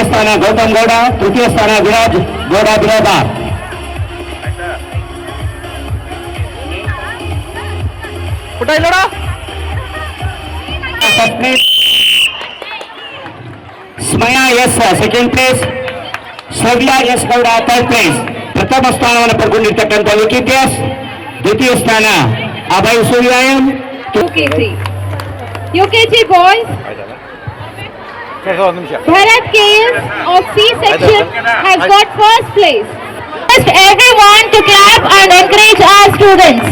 ಸ್ಥಾನ ಗೌತಮ್ ಗೌಡ, ತೃತೀಯ ಸ್ಥಾನ Viraj Gowda Biradar. Smaya S second place, Shravya S Gowda third place. ಪ್ರಥಮ ಸ್ಥಾನವನ್ನು ಪಡ್ಕೊಂಡಿರ್ತಕ್ಕಂಥ ವಿಕಿ ಎಸ್, ದ್ವಿತೀಯ ಸ್ಥಾನ Abhay ಸೂರ್ಯಾಯಂ. UKG boys, Bharat KS of C section has got first place. Request everyone to clap and encourage our students.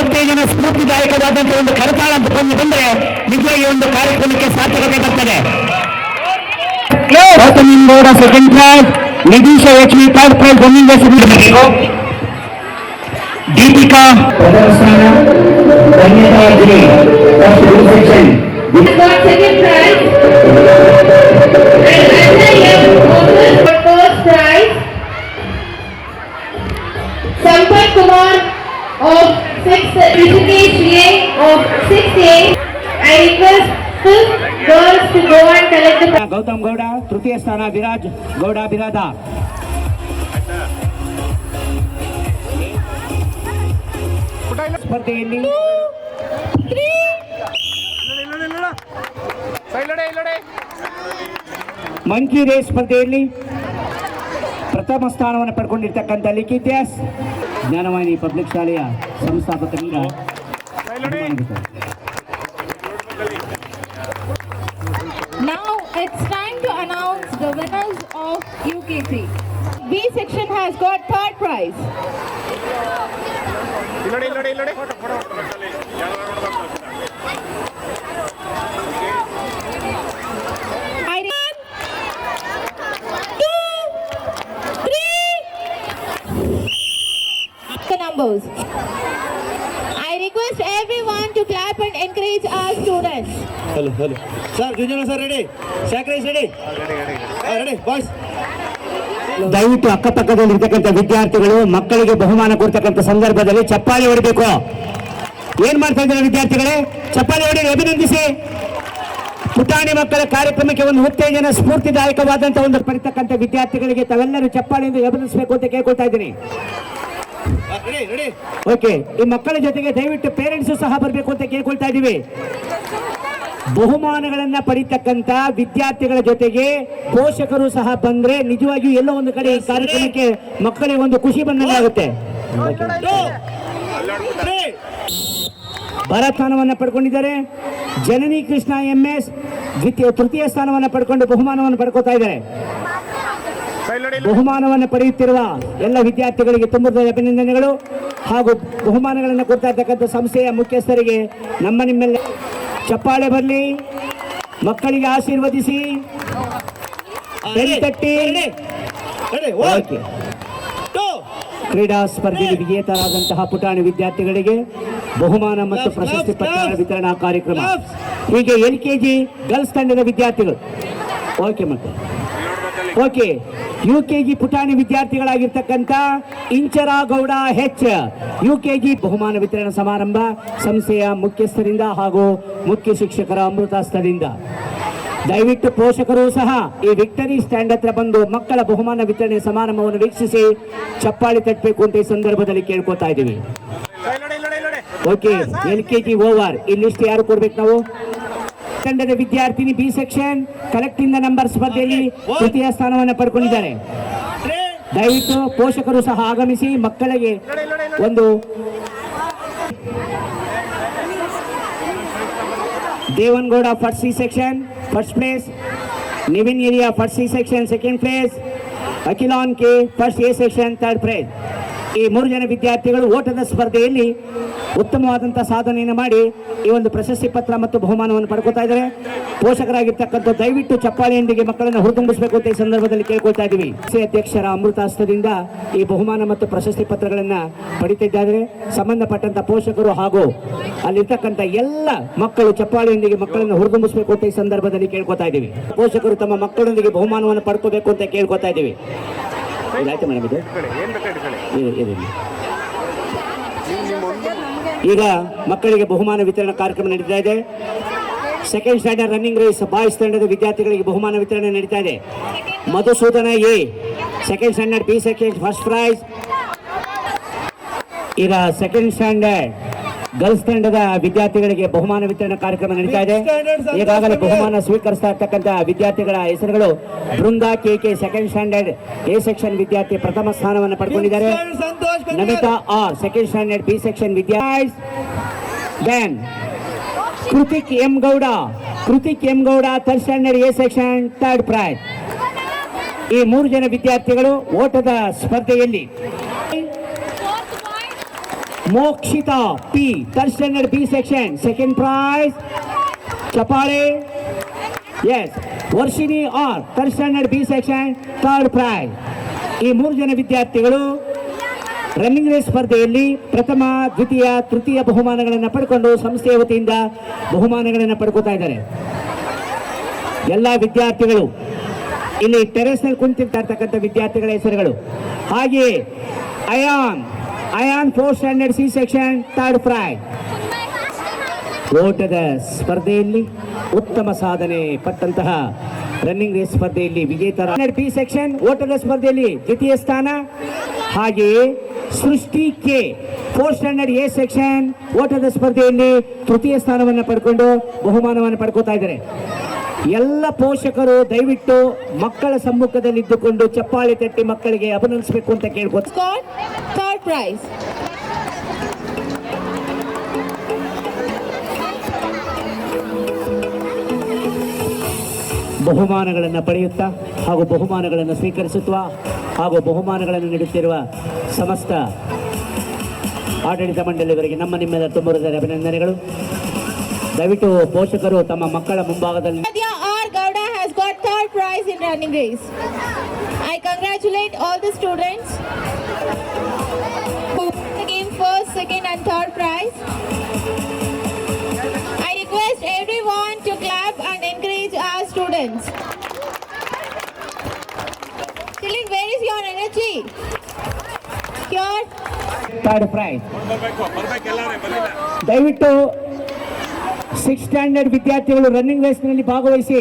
ಉತ್ತೇಜನ ಸ್ಫೂರ್ತಿದಾಯಕವಾದಂತಹ ಒಂದು ಕರತಾಳ ಅಂತ ಬಂದ್ರೆ ನಿಜವಾಗಿ ಒಂದು ಕಾರ್ಯಕ್ರಮಕ್ಕೆ ಸಾರ್ಥಕತೆ ಬರ್ತದೆ. Gautam Gowda second prize, Nidhisha Lakshmi third prize running race. Deepika ಪ್ರಥಮ ಸ್ಥಾನ, Dhanyata Giri first section Second prize. First prize. Sampat Kumar of 6th, Rishikesh VA of 6A. I request fifth girls to go and collect the. Gautam Gowda, ತೃತೀಯ ಸ್ಥಾನ ವಿರಾಜ್ ಗೌಡ ಬಿರಾದಾರ್. ಸ್ಪರ್ಧೆಯಲ್ಲಿ ಮಂಕಿ ರೇಸ್ ಸ್ಪರ್ಧೆಯಲ್ಲಿ ಪ್ರಥಮ ಸ್ಥಾನವನ್ನು ಪಡ್ಕೊಂಡಿರ್ತಕ್ಕಂಥ ಲಿಖಿತ್ S Jnanavahini public ಶಾಲೆಯ ಸಂಸ್ಥಾಪಕರಿಂದ. Now it's time to announce the winners of UKC. B section has got third prize. The numbers. I request everyone to clap and encourage our students. Hello. Sir, Junior sir ready? Sacrifice ready? Ready, boys. ದಯವಿಟ್ಟು ಅಕ್ಕಪಕ್ಕದಲ್ಲಿರ್ತಕ್ಕಂಥ ವಿದ್ಯಾರ್ಥಿಗಳು ಮಕ್ಕಳಿಗೆ ಬಹುಮಾನ ಕೊಡ್ತಕ್ಕಂಥ ಸಂದರ್ಭದಲ್ಲಿ ಚಪ್ಪಾಳೆ ಹೊಡಿಬೇಕು. ಏನ್ ಮಾಡ್ತಾ ಇದ್ದಾರೆ ವಿದ್ಯಾರ್ಥಿಗಳೇ? ಚಪ್ಪಾಳೆ ಹೊಡಿ, ಅಭಿನಂದಿಸಿ. ಪುಟಾಣಿ ಮಕ್ಕಳ ಕಾರ್ಯಕ್ರಮಕ್ಕೆ ಒಂದು ಉತ್ತೇಜನ ಸ್ಫೂರ್ತಿದಾಯಕವಾದಂತಹ ಒಂದು ಪಡಿತಕ್ಕಂಥ ವಿದ್ಯಾರ್ಥಿಗಳಿಗೆ ತಾವೆಲ್ಲರೂ ಚಪ್ಪಾಳೆಯಿಂದ ಅಭಿನಂದಿಸಬೇಕು ಅಂತ ಕೇಳ್ಕೊಳ್ತಾ ಇದ್ದೀನಿ. ಓಕೆ, ಈ ಮಕ್ಕಳ ಜೊತೆಗೆ ದಯವಿಟ್ಟು ಪೇರೆಂಟ್ಸ್ ಸಹ ಬರಬೇಕು ಅಂತ ಕೇಳ್ಕೊಳ್ತಾ ಇದ್ದೀವಿ. ಬಹುಮಾನಗಳನ್ನ ಪಡಿತಕ್ಕಂತ ವಿದ್ಯಾರ್ಥಿಗಳ ಜೊತೆಗೆ ಪೋಷಕರು ಸಹ ಬಂದ್ರೆ ನಿಜವಾಗಿಯೂ ಎಲ್ಲೋ ಒಂದು ಕಡೆ ಈ ಕಾರ್ಯಕ್ರಮಕ್ಕೆ ಮಕ್ಕಳಿಗೆ ಒಂದು ಖುಷಿ ಬಂದಂಗಾಗುತ್ತೆ. ಭರತ್ ಸ್ಥಾನವನ್ನು ಪಡ್ಕೊಂಡಿದ್ದಾರೆ. ಜನನಿ ಕೃಷ್ಣ MS ತೃತೀಯ ಸ್ಥಾನವನ್ನು ಪಡ್ಕೊಂಡು ಬಹುಮಾನವನ್ನು ಪಡ್ಕೋತಾ ಇದ್ದಾರೆ. ಬಹುಮಾನವನ್ನು ಪಡೆಯುತ್ತಿರುವ ಎಲ್ಲ ವಿದ್ಯಾರ್ಥಿಗಳಿಗೆ ತುಂಬ ಅಭಿನಂದನೆಗಳು ಹಾಗೂ ಬಹುಮಾನಗಳನ್ನು ಕೊಡ್ತಾ ಇರ್ತಕ್ಕಂಥ ಸಂಸ್ಥೆಯ ಮುಖ್ಯಸ್ಥರಿಗೆ ನಿಮ್ಮೆಲ್ಲ ಚಪ್ಪಾಳೆ ಬರಲಿ. ಮಕ್ಕಳಿಗೆ ಆಶೀರ್ವದಿಸಿ, ತಟ್ಟಿ. ಕ್ರೀಡಾ ಸ್ಪರ್ಧೆಗೆ ವಿಜೇತರಾದಂತಹ ಪುಟಾಣಿ ವಿದ್ಯಾರ್ಥಿಗಳಿಗೆ ಬಹುಮಾನ ಮತ್ತು ಪ್ರಶಸ್ತಿ ಪತ್ರ ವಿತರಣಾ ಕಾರ್ಯಕ್ರಮ. ಹೀಗೆ LKG ಗರ್ಲ್ಸ್ ತಂಡದ ವಿದ್ಯಾರ್ಥಿಗಳು. ಓಕೆ, UKG ಪುಟಾಣಿ ವಿದ್ಯಾರ್ಥಿಗಳಾಗಿರ್ತಕ್ಕಂಥ ಇಂಚರ ಗೌಡ H UKG ಬಹುಮಾನ ವಿತರಣಾ ಸಮಾರಂಭ ಸಂಸ್ಥೆಯ ಮುಖ್ಯಸ್ಥರಿಂದ ಹಾಗೂ ಮುಖ್ಯ ಶಿಕ್ಷಕರ ಅಮೃತಾಸ್ತದಿಂದ. ದಯವಿಟ್ಟು ಪೋಷಕರು ಸಹ ಈ ವಿಕ್ಟರಿ ಸ್ಟ್ಯಾಂಡ್ ಹತ್ರ ಬಂದು ಮಕ್ಕಳ ಬಹುಮಾನ ವಿತರಣೆ ಸಮಾರಂಭವನ್ನು ವೀಕ್ಷಿಸಿ ಚಪ್ಪಾಳಿ ತಟ್ಟಬೇಕು ಅಂತ ಈ ಸಂದರ್ಭದಲ್ಲಿ ಕೇಳ್ಕೊತಾ ಇದ್ದೀವಿ. Okay, LKG over. ಈ ಲಿಸ್ಟ್ ಯಾರು ಕೊಡ್ಬೇಕು? ನಾವು ತಂಡದ ವಿದ್ಯಾರ್ಥಿನಿ B section collecting the number ಸ್ಪರ್ಧೆಯಲ್ಲಿ ತೃತೀಯ ಸ್ಥಾನವನ್ನು ಪಡ್ಕೊಂಡಿದ್ದಾರೆ. ದಯವಿಟ್ಟು ಪೋಷಕರು ಸಹ ಆಗಮಿಸಿ ಮಕ್ಕಳಿಗೆ ಒಂದು. Devangowda first C section first place, Nivin Ariya first C section second place, Akhilan K first A section third prize. ಈ 3 ಜನ ವಿದ್ಯಾರ್ಥಿಗಳು ಓಟದ ಸ್ಪರ್ಧೆಯಲ್ಲಿ ಉತ್ತಮವಾದಂತಹ ಸಾಧನೆಯನ್ನು ಮಾಡಿ ಈ ಒಂದು ಪ್ರಶಸ್ತಿ ಪತ್ರ ಮತ್ತು ಬಹುಮಾನವನ್ನು ಪಡ್ಕೊತಾ ಇದ್ದಾರೆ. ಪೋಷಕರಾಗಿರ್ತಕ್ಕಂಥ ದಯವಿಟ್ಟು ಚಪ್ಪಾಳೆಯೊಂದಿಗೆ ಮಕ್ಕಳನ್ನು ಹುರಿದುಂಬಿಸಬೇಕು ಅಂತ ಈ ಸಂದರ್ಭದಲ್ಲಿ ಕೇಳ್ಕೊಳ್ತಾ ಇದ್ದೀವಿ. ಅಧ್ಯಕ್ಷರ ಅಮೃತಾಸ್ತದಿಂದ ಈ ಬಹುಮಾನ ಮತ್ತು ಪ್ರಶಸ್ತಿ ಪತ್ರಗಳನ್ನು ಪಡಿತಿದ್ದಾರೆ. ಸಂಬಂಧಪಟ್ಟಂತ ಪೋಷಕರು ಹಾಗೂ ಅಲ್ಲಿರ್ತಕ್ಕಂಥ ಎಲ್ಲ ಮಕ್ಕಳು ಚಪ್ಪಾಳೆಯೊಂದಿಗೆ ಮಕ್ಕಳನ್ನು ಹುರಿದುಂಬಿಸಬೇಕು ಅಂತ ಈ ಸಂದರ್ಭದಲ್ಲಿ ಕೇಳ್ಕೊತಾ ಇದ್ದೀವಿ. ಪೋಷಕರು ತಮ್ಮ ಮಕ್ಕಳೊಂದಿಗೆ ಬಹುಮಾನವನ್ನು ಪಡ್ಕೋಬೇಕು ಅಂತ ಕೇಳ್ಕೊತಾ ಇದ್ದೀವಿ. ಈಗ ಮಕ್ಕಳಿಗೆ ಬಹುಮಾನ ವಿತರಣಾ ಕಾರ್ಯಕ್ರಮ ನಡೀತಾ ಇದೆ. Second standard running race boys ತಂಡದ ವಿದ್ಯಾರ್ಥಿಗಳಿಗೆ ಬಹುಮಾನ ವಿತರಣೆ ನಡೀತಾ ಇದೆ. Madhusudana A, second standard B second first prize. ಈಗ ಸೆಕೆಂಡ್ ಸ್ಟ್ಯಾಂಡರ್ಡ್ ಗರ್ಲ್ಸ್ ತಂಡದ ವಿದ್ಯಾರ್ಥಿಗಳಿಗೆ ಬಹುಮಾನ ವಿತರಣಾ ಕಾರ್ಯಕ್ರಮ ನಡೀತಾ ಇದೆ. ಈಗಾಗಲೇ ಬಹುಮಾನ ಸ್ವೀಕರಿಸ್ತಾ ಇರ್ತಕ್ಕಂಥ ವಿದ್ಯಾರ್ಥಿಗಳ ಹೆಸರುಗಳು: Brinda K, second standard A section ವಿದ್ಯಾರ್ಥಿ ಪ್ರಥಮ ಸ್ಥಾನವನ್ನು ಪಡ್ಕೊಂಡಿದ್ದಾರೆ. Namita R, second standard B section ವಿದ್ಯಾರ್ಥಿ. Then Kritik M Gowda, third standard A section third prize. ಈ 3 ಜನ ವಿದ್ಯಾರ್ಥಿಗಳು ಓಟದ ಸ್ಪರ್ಧೆಯಲ್ಲಿ Mokshita P, third standard B section second prize. ಚಪಾಳೆ. S. Varshini R, third standard B section third prize. ಈ 3 ಜನ ವಿದ್ಯಾರ್ಥಿಗಳು ರನ್ನಿಂಗ್ ರೇಸ್ ಸ್ಪರ್ಧೆಯಲ್ಲಿ ಪ್ರಥಮ, ದ್ವಿತೀಯ, ತೃತೀಯ ಬಹುಮಾನಗಳನ್ನು ಪಡ್ಕೊಂಡು ಸಂಸ್ಥೆಯ ವತಿಯಿಂದ ಬಹುಮಾನಗಳನ್ನು ಪಡ್ಕೋತಾ ಇದ್ದಾರೆ. ಎಲ್ಲ ವಿದ್ಯಾರ್ಥಿಗಳು ಇಲ್ಲಿ ಟೆರೆಸ್ ನಲ್ಲಿ ಕುಂತಿರ್ತಾ ಇರ್ತಕ್ಕಂಥ ವಿದ್ಯಾರ್ಥಿಗಳ ಹೆಸರುಗಳು. ಹಾಗೆಯೇ ion fourth standard C section third price. ಓಟದ ಸ್ಪರ್ಧೆಯಲ್ಲಿ ಉತ್ತಮ ಸಾಧನೆ ಪಟ್ಟಂತಹ ರನ್ನಿಂಗ್ ರೇಸ್ ಸ್ಪರ್ಧೆಯಲ್ಲಿ ವಿಜೇತರ ಬಿ ಸೆಕ್ಷನ್ ಓಟದ ಸ್ಪರ್ಧೆಯಲ್ಲಿ ದ್ವಿತೀಯ ಸ್ಥಾನ. ಹಾಗೆಯೇ ಸೃಷ್ಟಿ K, fourth standard A section ಓಟದ ಸ್ಪರ್ಧೆಯಲ್ಲಿ ತೃತೀಯ ಸ್ಥಾನವನ್ನು ಪಡ್ಕೊಂಡು ಬಹುಮಾನವನ್ನು ಪಡ್ಕೋತಾ ಇದ್ದಾರೆ. ಎಲ್ಲ ಪೋಷಕರು ದಯವಿಟ್ಟು ಮಕ್ಕಳ ಸಮ್ಮುಖದಲ್ಲಿದ್ದುಕೊಂಡು ಚಪ್ಪಾಳೆ ತಟ್ಟಿ ಮಕ್ಕಳಿಗೆ ಅಭಿನಂದಿಸಬೇಕು ಅಂತ ಕೇಳ್ಬೋದು. Third prize. ಬಹುಮಾನಗಳನ್ನು ಪಡೆಯುತ್ತಾ ಹಾಗೂ ಬಹುಮಾನಗಳನ್ನು ಸ್ವೀಕರಿಸುತ್ತಾ ಹಾಗೂ ಬಹುಮಾನಗಳನ್ನು ನೀಡುತ್ತಿರುವ ಸಮಸ್ತ ಆಡಳಿತ ಮಂಡಳಿಯವರಿಗೆ ನಿಮ್ಮೆಲ್ಲ ತುಂಬ ಹೃದಯದ ಅಭಿನಂದನೆಗಳು. ದಯವಿಟ್ಟು ಪೋಷಕರು ತಮ್ಮ ಮಕ್ಕಳ ಮುಂಭಾಗದಲ್ಲಿ. Adya R. Gowda has got third prize in running race. I congratulate all the students who came first, second and third prize. I request everyone to clap and encourage our students. Tilin, where is your energy? Your third prize. ದಯವಿಟ್ಟು 6th standard ವಿದ್ಯಾರ್ಥಿಗಳು running ರೇಸ್ನಲ್ಲಿ ಭಾಗವಹಿಸಿ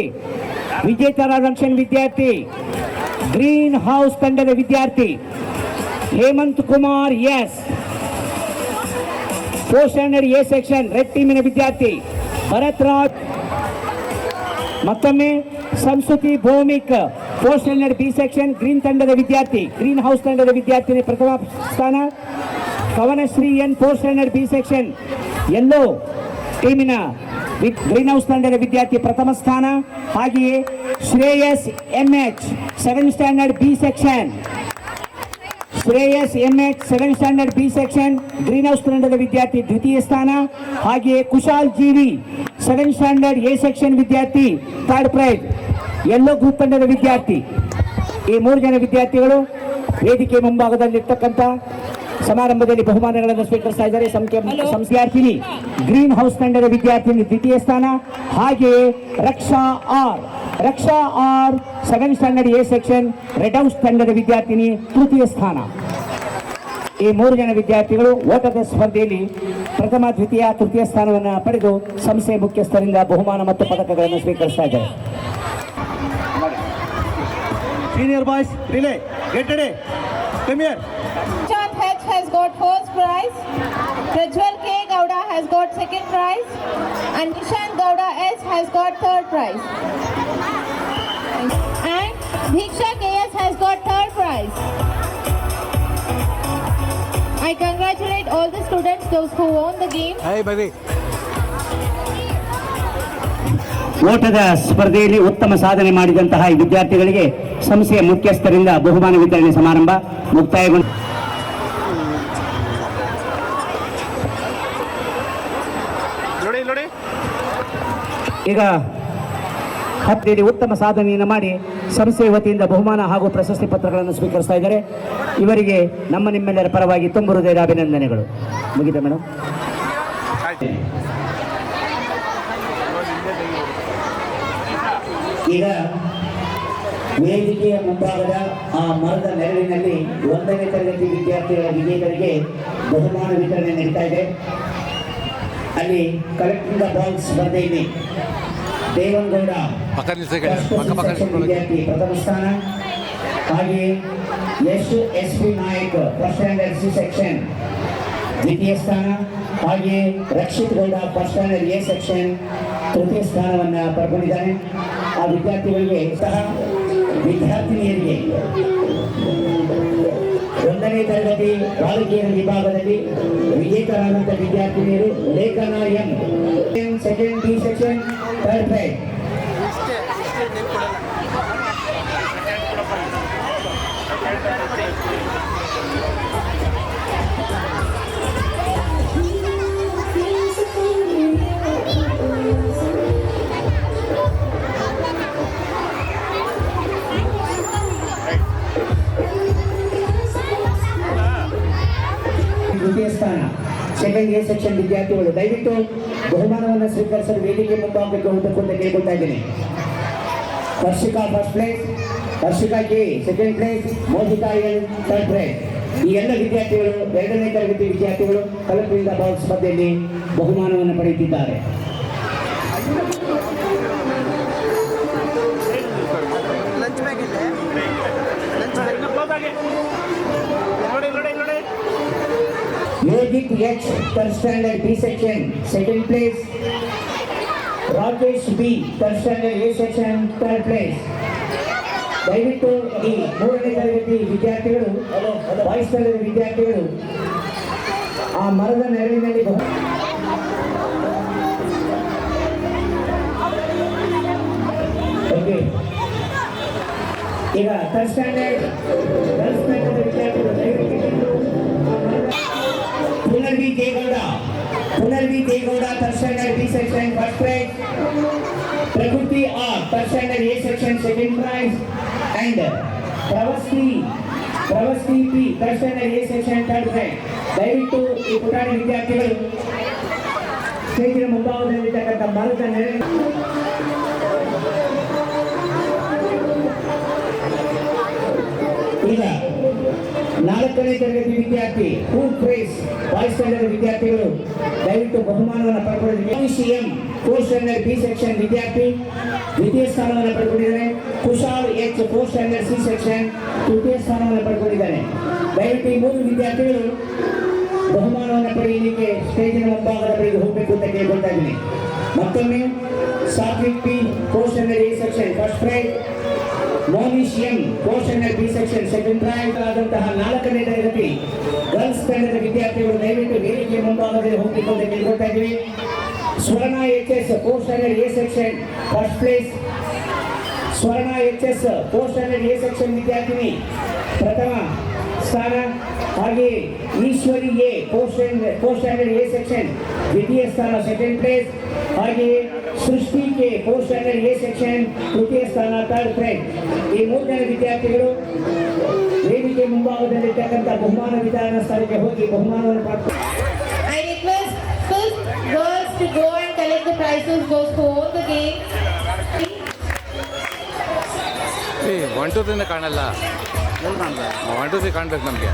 ವಿಜೇತರಾದ ವಿದ್ಯಾರ್ಥಿ green house ತಂಡದ ವಿದ್ಯಾರ್ಥಿ Hemant Kumar S, 4th standard A section red ಟೀಮಿನ ವಿದ್ಯಾರ್ಥಿ ಭರತ್ ರಾಜ್. ಮತ್ತೊಮ್ಮೆ Sanskriti Bhowmik, 4th standard B section green ತಂಡದ ವಿದ್ಯಾರ್ಥಿ, ಗ್ರೀನ್ ಹೌಸ್ ತಂಡದ ವಿದ್ಯಾರ್ಥಿ ಪ್ರಥಮ ಸ್ಥಾನ. Kavanashree N, 4th standard B section yellow ಟೀಮಿನ ಗ್ರೀನ್ ಹೌಸ್ ತಂಡದ ವಿದ್ಯಾರ್ಥಿ ಪ್ರಥಮ ಸ್ಥಾನ. ಹಾಗೆಯೇ Shreyas MH, 7th standard B section, Shreyas MH 7th standard B section green house ತಂಡದ ವಿದ್ಯಾರ್ಥಿ ದ್ವಿತೀಯ ಸ್ಥಾನ. ಹಾಗೆಯೇ Kushal G V, 7th standard A section ವಿದ್ಯಾರ್ಥಿ ಥರ್ಡ್ ಪ್ರೈಸ್, ಯೆಲ್ಲೋ ಗ್ರೂಪ್ ತಂಡದ ವಿದ್ಯಾರ್ಥಿ. ಈ 3 ಜನ ವಿದ್ಯಾರ್ಥಿಗಳು ವೇದಿಕೆ ಮುಂಭಾಗದಲ್ಲಿರ್ತಕ್ಕಂಥ ಸಮಾರಂಭದಲ್ಲಿ ಬಹುಮಾನಗಳನ್ನು ಸ್ವೀಕರಿಸ್ತಾ ಇದ್ದಾರೆ. ವಿದ್ಯಾರ್ಥಿನಿ ಗ್ರೀನ್ ಹೌಸ್ ತಂಡದ ವಿದ್ಯಾರ್ಥಿನಿ ದ್ವಿತೀಯ ಸ್ಥಾನ. ಹಾಗೆಯೇ Raksha R, 7th standard A section red house ತಂಡದ ವಿದ್ಯಾರ್ಥಿನಿ ತೃತೀಯ ಸ್ಥಾನ. ಈ 3 ಜನ ವಿದ್ಯಾರ್ಥಿಗಳು ಓಟದ ಸ್ಪರ್ಧೆಯಲ್ಲಿ ಪ್ರಥಮ, ದ್ವಿತೀಯ, ತೃತೀಯ ಸ್ಥಾನವನ್ನು ಪಡೆದು ಸಂಸ್ಥೆಯ ಮುಖ್ಯಸ್ಥರಿಂದ ಬಹುಮಾನ ಮತ್ತು ಪದಕಗಳನ್ನು ಸ್ವೀಕರಿಸ್ತಾ ಇದ್ದಾರೆ. Senior boys, relay, get ready, come here. Chand H has got first prize. Prajwal K. Gowda has got second prize. And Nishan Gowda S has got third prize. And Diksha KS has got third prize. I congratulate all the students, those who won the game. Hey, baby. ಓಟದ ಸ್ಪರ್ಧೆಯಲ್ಲಿ ಉತ್ತಮ ಸಾಧನೆ ಮಾಡಿದಂತಹ ಈ ವಿದ್ಯಾರ್ಥಿಗಳಿಗೆ ಸಂಸ್ಥೆಯ ಮುಖ್ಯಸ್ಥರಿಂದ ಬಹುಮಾನ ವಿತರಣೆ ಸಮಾರಂಭ ಮುಕ್ತಾಯಗೊಂಡ. ಈಗ ಹತ್ತಿರ ಉತ್ತಮ ಸಾಧನೆಯನ್ನು ಮಾಡಿ ಸಂಸ್ಥೆಯ ವತಿಯಿಂದ ಬಹುಮಾನ ಹಾಗೂ ಪ್ರಶಸ್ತಿ ಪತ್ರಗಳನ್ನು ಸ್ವೀಕರಿಸ್ತಾ ಇದ್ದಾರೆ. ಇವರಿಗೆ ನಿಮ್ಮೆಲ್ಲರ ಪರವಾಗಿ ತುಂಬ ಹೃದಯದ ಅಭಿನಂದನೆಗಳು. ಮುಗಿತಾ ಮೇಡಮ್? ಈಗ ವೇದಿಕೆಯ ಮುಂಭಾಗದ ಆ ಮರದ ನೆರಳಿನಲ್ಲಿ 1ನೇ ತರಗತಿ ವಿದ್ಯಾರ್ಥಿಗಳ ವಿಜೇತರಿಗೆ ಬಹುಮಾನ ವಿತರಣೆ ನಡೀತಾ ಇದೆ. ಅಲ್ಲಿ ಕಲೆಕ್ಟಿಂಗ್ ದ ಬಾಲ್ ಸ್ಪರ್ಧೆಯಲ್ಲಿ ದೇವನಗೌಡ ಪಕ್ಕ ನಿಲ್ಸಕ್ಕೆ ಫಸ್ಟ್ ಪಕ್ಕ ಸೆಕ್ಷನ್ ವಿದ್ಯಾರ್ಥಿ ಪ್ರಥಮ ಸ್ಥಾನ, ಹಾಗೆಯೇ S P. Nayak first standard C section ದ್ವಿತೀಯ ಸ್ಥಾನ, ಹಾಗೆಯೇ Rakshith Gowda first standard A section ತೃತೀಯ ಸ್ಥಾನವನ್ನು ಪಡ್ಕೊಂಡಿದ್ದಾರೆ. ಆ ವಿದ್ಯಾರ್ಥಿಗಳಿಗೆ ಸಹ ವಿದ್ಯಾರ್ಥಿನಿಯರಿಗೆ 1ನೇ ತರಗತಿ ಬಾಲಕಿಯರ ವಿಭಾಗದಲ್ಲಿ ವಿಜೇತರಾದಂಥ ವಿದ್ಯಾರ್ಥಿನಿಯರು ಲೇಖನ M second D section third price. ದ್ವಿತೀಯ ಸ್ಥಾನ ಸೆಕೆಂಡ್ ಎ ಸೆಕ್ಷನ್ ವಿದ್ಯಾರ್ಥಿಗಳು ದಯವಿಟ್ಟು ಬಹುಮಾನವನ್ನು ಸ್ವೀಕರಿಸಲು ವೇದಿಕೆ ಮುಂಭಾಗಕ್ಕೆ ಹೋಗಬೇಕು ಅಂತ ಕೇಳ್ಕೊಳ್ತಾ ಇದ್ದೀನಿ. Harshika first place, Harshika K second place, Mohita L third prize. ಈ ಎಲ್ಲ ವಿದ್ಯಾರ್ಥಿಗಳು 2ನೇ ತರಗತಿ ವಿದ್ಯಾರ್ಥಿಗಳು ಕಲಪಿಂದ ಬಾಲ್ ಸ್ಪರ್ಧೆಯಲ್ಲಿ ಬಹುಮಾನವನ್ನು ಪಡೆಯುತ್ತಿದ್ದಾರೆ. Yogith H third standard B section second place, Rakesh B third standard A section third place. ದಯವಿಟ್ಟು ಈ 3ನೇ ತರಗತಿ ವಿದ್ಯಾರ್ಥಿಗಳು ಬಾಯ್ಸ್ ತರಗತಿ ವಿದ್ಯಾರ್ಥಿಗಳು ಆ ಮರದ ನೆರಳಿನಲ್ಲಿ ಓಕೆ. ಈಗ ಥರ್ಡ್ ಸ್ಟ್ಯಾಂಡರ್ಡ್ ಗರ್ಲ್ಸ್ ತರಗತಿ ವಿದ್ಯಾರ್ಥಿಗಳು ದಯವಿಟ್ಟು Punarvi Degowda third standard B section first prize, Prakriti R third standard A section second prize and Pravasti P third standard A section third prize. ದಯವಿಟ್ಟು ಈ ಪುಟಾಣಿ ವಿದ್ಯಾರ್ಥಿಗಳು ಸ್ಟೇಜಿನ ಮುಂಭಾಗದಲ್ಲಿರ್ತಕ್ಕಂಥ ಮರದ ನೆರಳು ಈಗ 4ನೇ ತರಗತಿ ವಿದ್ಯಾರ್ಥಿ ಫುಲ್ ಪ್ರೈಸ್ ಬಾಯ್ಸ್ ಸ್ಟ್ಯಾಂಡರ್ಡ್ ವಿದ್ಯಾರ್ಥಿಗಳು ದಯವಿಟ್ಟು ಬಹುಮಾನವನ್ನು ಪಡ್ಕೊಂಡಿದ್ದಾರೆ. CM fourth standard B section ವಿದ್ಯಾರ್ಥಿ ದ್ವಿತೀಯ ಸ್ಥಾನವನ್ನು ಪಡ್ಕೊಂಡಿದ್ದಾರೆ. Kushal H fourth standard C section ತೃತೀಯ ಸ್ಥಾನವನ್ನು ಪಡ್ಕೊಂಡಿದ್ದಾರೆ. ದಯವಿಟ್ಟು ಈ 3 ವಿದ್ಯಾರ್ಥಿಗಳು ಬಹುಮಾನವನ್ನು ಪಡೆಯಲಿಕ್ಕೆ ಸ್ಟೇಜಿನ ಮುಂಭಾಗದ ಬಳಿಗೆ ಹೋಗಬೇಕು ಅಂತ ಕೇಳ್ಕೊಳ್ತಾ ಇದ್ದೀನಿ. ಮತ್ತೊಮ್ಮೆ Sathvik P fourth standard A section first prize, Monish M fourth standard B section second prize ಆದಂತಹ 4ನೇ ತರಗತಿ ಗರ್ಲ್ಸ್ ತಂಡದ ವಿದ್ಯಾರ್ಥಿಗಳು ದಯವಿಟ್ಟು ವೇದಿಕೆ ಮುಂಭಾಗದಲ್ಲಿ ಹೋಗಬೇಕು ಅಂತ ಕೇಳ್ಕೊಳ್ತಾ ಇದ್ದೀವಿ. Swarna H S fourth standard A section first place, Swarna H S fourth standard A section ವಿದ್ಯಾರ್ಥಿನಿ ಪ್ರಥಮ ಸ್ಥಾನ, ಹಾಗೆ Ishwari A fourth standard A section ದ್ವಿತೀಯ ಸ್ಥಾನ ಸೆಕೆಂಡ್ ಪ್ಲೇಸ್, ಹಾಗೆ Srishti K fourth standard A section ತೃತೀಯ ಸ್ಥಾನ ಥರ್ಡ್ ಪ್ರೈಸ್. ಈ 3 ಜನ ವಿದ್ಯಾರ್ಥಿಗಳು ವೇದಿಕೆ ಮುಂಭಾಗದಲ್ಲಿರ್ತಕ್ಕಂಥ ಬಹುಮಾನ ವಿತರಣಾ ಸ್ಥಳಕ್ಕೆ ಹೋಗಿ ಬಹುಮಾನವನ್ನು ಪಡೆದು I request first girls to go and collect the prizes, goes to all the games. 1 2 3 ಕಾಣಲ್ಲ, 1 2 3 ಕಾಣ್ಬೇಕು ನಮಗೆ.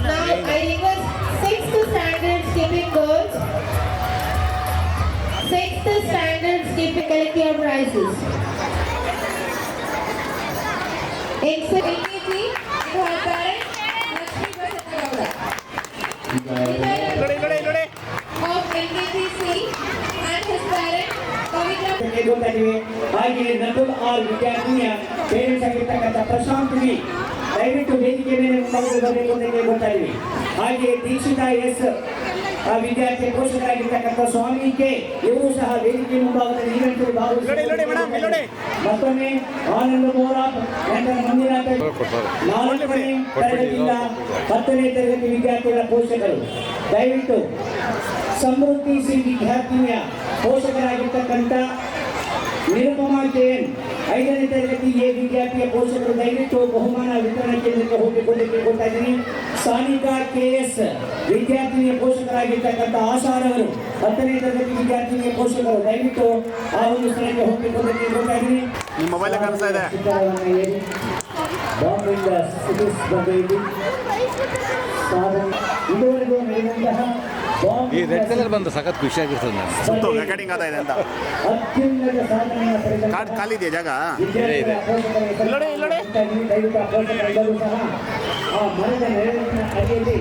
Now I request 6th standard skipping girls, 6th standard skipping, collect your prizes. In LKG, to our parent, Lakshmi Basatagowda. Of LKG C and his parent, Kavita. ಕೇಳ್ಕೊಳ್ತಾ ಇದ್ದೀವಿ. ಹಾಗೆ Nakul R ವಿದ್ಯಾರ್ಥಿನಿಯ parents ಆಗಿರ್ತಕ್ಕಂಥ Prashant V ದಯವಿಟ್ಟು ವೇದಿಕೆ ಮೇಲೆ ಮುಂಭಾಗದಲ್ಲಿ ಬರಬೇಕು ಅಂತ ಕೇಳ್ಕೊಳ್ತಾ ಇದ್ದೀವಿ. ಹಾಗೆ ದೀಕ್ಷಿತಾ ಎಸ್ ವಿದ್ಯಾರ್ಥಿ ಪೋಷಕರಾಗಿರ್ತಕ್ಕಂಥ ಸ್ವಾಮಿ ಕೆ ಇವರು ಸಹ ವೇದಿಕೆ ಮುಂಭಾಗದಲ್ಲಿ ಈವೆಂಟ್ ಭಾಗವಹಿಸಿದ್ದಾರೆ. ಮತ್ತೊಮ್ಮೆ ಆನಂದ ಮೋರಾಪ್ ನಂತರ ಮಂದಿರಾಟ 4ನೇ ತರಗತಿಯಿಂದ 10ನೇ ತರಗತಿ ವಿದ್ಯಾರ್ಥಿಗಳ ಪೋಷಕರು ದಯವಿಟ್ಟು ಸಮೃದ್ಧಿ ಸಿ ವಿದ್ಯಾರ್ಥಿನಿಯ ಪೋಷಕರಾಗಿರ್ತಕ್ಕಂಥ ನಿರುಪಮಾ ಕೆಎನ್ 5ನೇ ತರಗತಿ ಎ ವಿದ್ಯಾರ್ಥಿಯ ಪೋಷಕರು ದಯವಿಟ್ಟು ಬಹುಮಾನ ವಿತರಣಾ ಕೇಂದ್ರಕ್ಕೆ ಹೋಗಬೇಕು ಅಂತ ಕೇಳ್ಕೊಳ್ತಾ ಇದ್ದೀನಿ. ಸಾನಿಕಾ ಕೆಎಸ್ ವಿದ್ಯಾರ್ಥಿನಿಯ ಪೋಷಕರಾಗಿರ್ತಕ್ಕಂಥ ಆಶಾರವರು 10ನೇ ತರಗತಿ ವಿದ್ಯಾರ್ಥಿನಿಯ ಪೋಷಕರು ದಯವಿಟ್ಟು ಆ ಒಂದು ಸ್ಥಳಕ್ಕೆ ಹೋಗಬೇಕು ಅಂತ ಕೇಳ್ಕೊಳ್ತಾ ಇದ್ದೀನಿ. ನಿಮ್ಮ ಮೊಬೈಲ್ ಕಾಣಿಸ್ತಾ ಇದೆ. ಇದುವರೆಗೂ ನಡೆದಂತಹ ಈ ರೆಡ್ ಕಲರ್ ಬಂದು ಸಖತ್ ಖುಷಿಯಾಗಿರ್ತದೆ ನನಗೆ. ಸುತ್ತು ರೆಕಾರ್ಡಿಂಗ್ ಆಗ್ತಾ ಇದೆ ಅಂತ. ಅತ್ಯುನ್ನತ ಸಾಧನೆಯನ್ನು ಪಡೆದ ಕಾರ್ಡ್ ಖಾಲಿ ಇದೆಯಾ ಜಾಗ? ಇದೆ. ಇಲ್ಲಡೆ, ಇಲ್ಲಡೆ. ದಯವಿಟ್ಟು ಅಪೋಷಕರೆಲ್ಲರೂ ಸಹ ಆ ಮರದ ನೆರಳಿನ ಅಡಿಯಲ್ಲಿ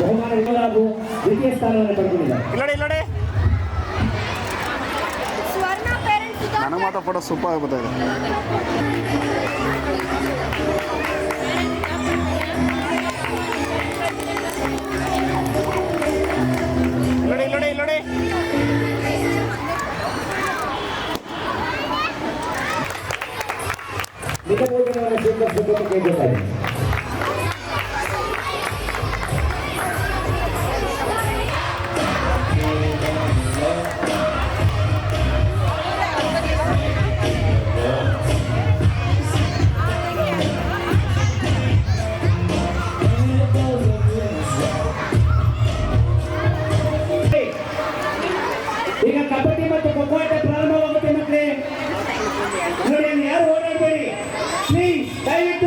ಬಹುಮಾನ ಹಾಗೂ ದ್ವಿತೀಯ ಸ್ಥಾನವನ್ನು ಪಡೆದುಕೊಂಡಿದ್ದಾರೆ. ಇಲ್ಲಡೆ, ಇಲ್ಲಡೆ. ನನಗೆ ಮಾತ್ರ ಫೋಟೋ ಸೂಪರ್ ಆಗಿ ಬರ್ತಾ ಇದೆ. ಇಲ್ಲಡೆ, ಇಲ್ಲಡೆ, ಇಲ್ಲಡೆ. ಮಿತಭೋಜನವನ್ನು ಸ್ವೀಕರಿಸಬೇಕು ಕೇಳಿದ್ದಾರೆ. ಈಗ ಕಬಡ್ಡಿ ಮತ್ತು ಖೋಖೋ ಆಟ ಪ್ರಾರಂಭವಾಗುತ್ತೆ ಮಕ್ಕಳೇ. ನೋಡಿ ಅಲ್ಲಿ ಯಾರು ಓಡಾಡಬೇಡಿ ಪ್ಲೀಸ್, ದಯವಿಟ್ಟು